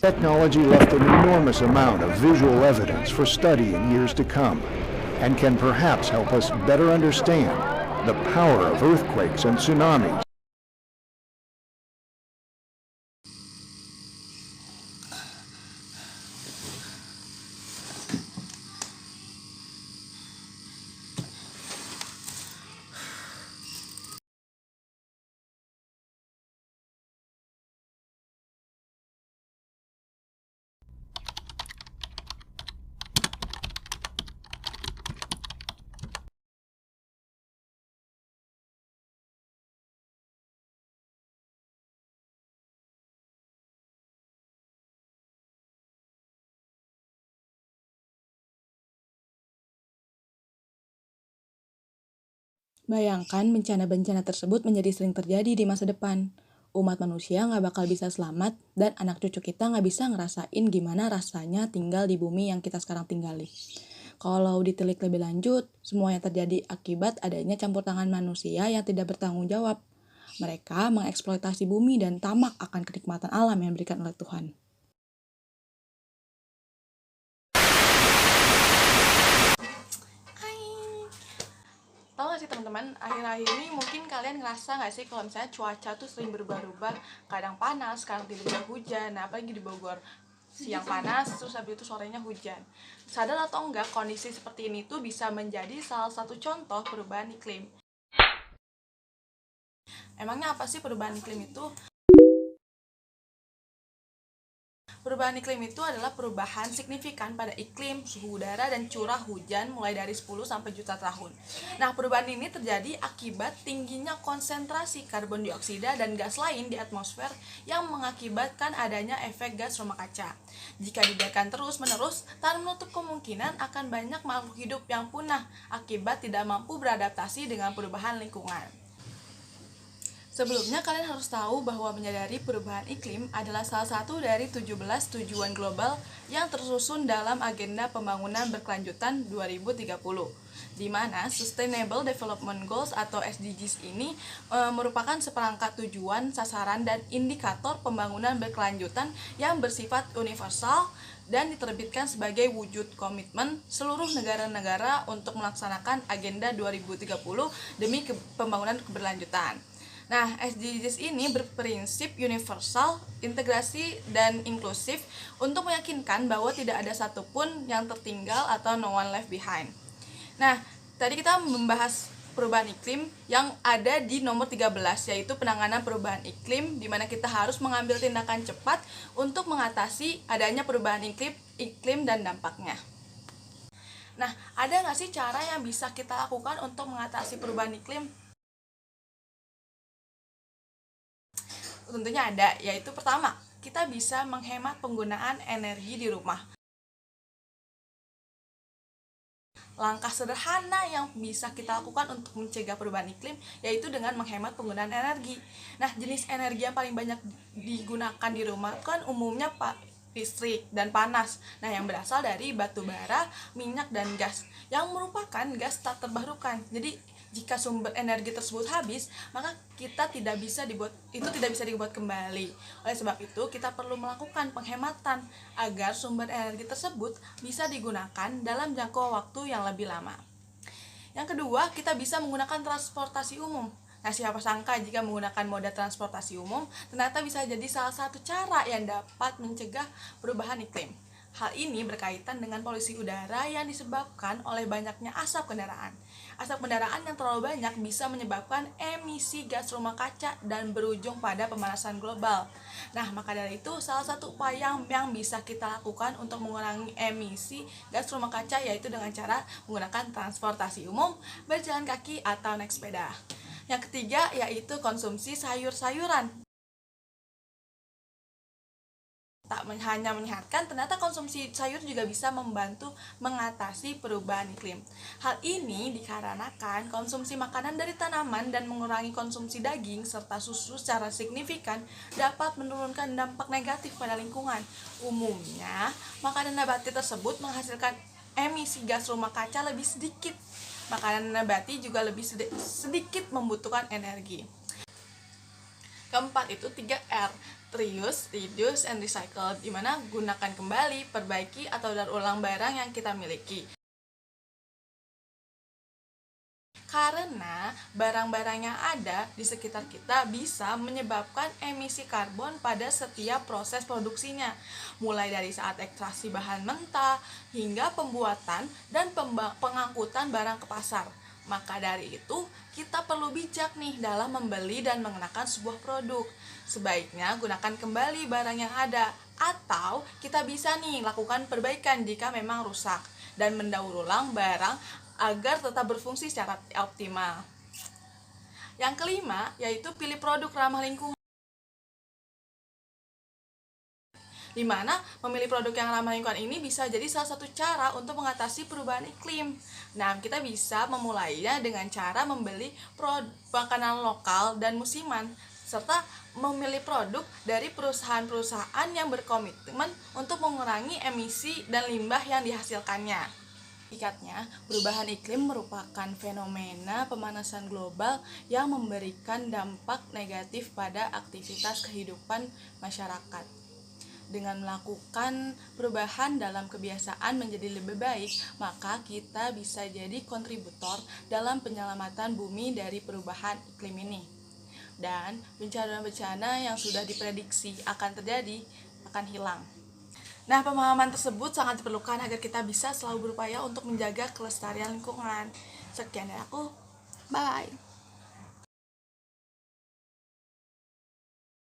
Technology left an enormous amount of visual evidence for study in years to come, and can perhaps help us better understand the power of earthquakes and tsunamis. Bayangkan bencana-bencana tersebut menjadi sering terjadi di masa depan. Umat manusia nggak bakal bisa selamat, dan anak cucu kita nggak bisa ngerasain gimana rasanya tinggal di bumi yang kita sekarang tinggali. Kalau ditelik lebih lanjut, semua yang terjadi akibat adanya campur tangan manusia yang tidak bertanggung jawab. Mereka mengeksploitasi bumi dan tamak akan kenikmatan alam yang diberikan oleh Tuhan. Tahu gak sih teman-teman, akhir-akhir ini mungkin kalian ngerasa gak sih kalau misalnya cuaca tuh sering berubah-ubah, kadang panas, kadang tiba-tiba hujan. Nah, apalagi di Bogor, siang panas, terus habis itu sorenya hujan. Sadar atau enggak, kondisi seperti ini tuh bisa menjadi salah satu contoh perubahan iklim. Emangnya apa sih perubahan iklim itu? Perubahan iklim itu adalah perubahan signifikan pada iklim, suhu udara, dan curah hujan mulai dari 10 sampai juta tahun. Nah, perubahan ini terjadi akibat tingginya konsentrasi karbon dioksida dan gas lain di atmosfer yang mengakibatkan adanya efek gas rumah kaca. Jika dibiarkan terus-menerus, tak menutup kemungkinan akan banyak makhluk hidup yang punah akibat tidak mampu beradaptasi dengan perubahan lingkungan. Sebelumnya, kalian harus tahu bahwa menyadari perubahan iklim adalah salah satu dari 17 tujuan global yang tersusun dalam Agenda Pembangunan Berkelanjutan 2030, di mana Sustainable Development Goals atau SDGs ini merupakan seperangkat tujuan, sasaran, dan indikator pembangunan berkelanjutan yang bersifat universal dan diterbitkan sebagai wujud komitmen seluruh negara-negara untuk melaksanakan Agenda 2030 demi pembangunan keberlanjutan. Nah, SDGs ini berprinsip universal, integrasi, dan inklusif untuk meyakinkan bahwa tidak ada satupun yang tertinggal atau no one left behind. Nah, tadi kita membahas perubahan iklim yang ada di nomor 13, yaitu penanganan perubahan iklim, di mana kita harus mengambil tindakan cepat untuk mengatasi adanya perubahan iklim dan dampaknya. Nah, ada nggak sih cara yang bisa kita lakukan untuk mengatasi perubahan iklim? Tentunya ada, yaitu pertama, kita bisa menghemat penggunaan energi di rumah. Langkah sederhana yang bisa kita lakukan untuk mencegah perubahan iklim yaitu dengan menghemat penggunaan energi. Nah, jenis energi yang paling banyak digunakan di rumah kan umumnya listrik dan panas. Nah, yang berasal dari batu bara, minyak, dan gas yang merupakan gas tak terbarukan. Jadi jika sumber energi tersebut habis, maka tidak bisa dibuat kembali. Oleh sebab itu, kita perlu melakukan penghematan agar sumber energi tersebut bisa digunakan dalam jangka waktu yang lebih lama. Yang kedua, kita bisa menggunakan transportasi umum. Nah, siapa sangka jika menggunakan moda transportasi umum ternyata bisa jadi salah satu cara yang dapat mencegah perubahan iklim. Hal ini berkaitan dengan polusi udara yang disebabkan oleh banyaknya asap kendaraan. Asap kendaraan yang terlalu banyak bisa menyebabkan emisi gas rumah kaca dan berujung pada pemanasan global. Nah, maka dari itu salah satu upaya yang bisa kita lakukan untuk mengurangi emisi gas rumah kaca yaitu dengan cara menggunakan transportasi umum, berjalan kaki, atau naik sepeda. Yang ketiga yaitu konsumsi sayur-sayuran. Tak hanya menyehatkan, ternyata konsumsi sayur juga bisa membantu mengatasi perubahan iklim. Hal ini dikarenakan konsumsi makanan dari tanaman dan mengurangi konsumsi daging serta susu secara signifikan dapat menurunkan dampak negatif pada lingkungan. Umumnya, makanan nabati tersebut menghasilkan emisi gas rumah kaca lebih sedikit. Makanan nabati juga lebih sedikit membutuhkan energi. Keempat itu 3R, reuse, reduce, and recycle, di mana gunakan kembali, perbaiki, atau daur ulang barang yang kita miliki. Karena barang-barang yang ada di sekitar kita bisa menyebabkan emisi karbon pada setiap proses produksinya, mulai dari saat ekstraksi bahan mentah hingga pembuatan dan pengangkutan barang ke pasar. Maka dari itu, kita perlu bijak nih dalam membeli dan mengenakan sebuah produk. Sebaiknya gunakan kembali barang yang ada, atau kita bisa nih lakukan perbaikan jika memang rusak, dan mendaur ulang barang agar tetap berfungsi secara optimal. Yang kelima, yaitu pilih produk ramah lingkungan. Di mana memilih produk yang ramah lingkungan ini bisa jadi salah satu cara untuk mengatasi perubahan iklim. Nah, kita bisa memulainya dengan cara membeli makanan lokal dan musiman, serta memilih produk dari perusahaan-perusahaan yang berkomitmen untuk mengurangi emisi dan limbah yang dihasilkannya. Hakikatnya, perubahan iklim merupakan fenomena pemanasan global yang memberikan dampak negatif pada aktivitas kehidupan masyarakat. Dengan melakukan perubahan dalam kebiasaan menjadi lebih baik, maka kita bisa jadi kontributor dalam penyelamatan bumi dari perubahan iklim ini. Dan bencana-bencana yang sudah diprediksi akan terjadi akan hilang. Nah, pemahaman tersebut sangat diperlukan agar kita bisa selalu berupaya untuk menjaga kelestarian lingkungan. Sekian dari aku, bye.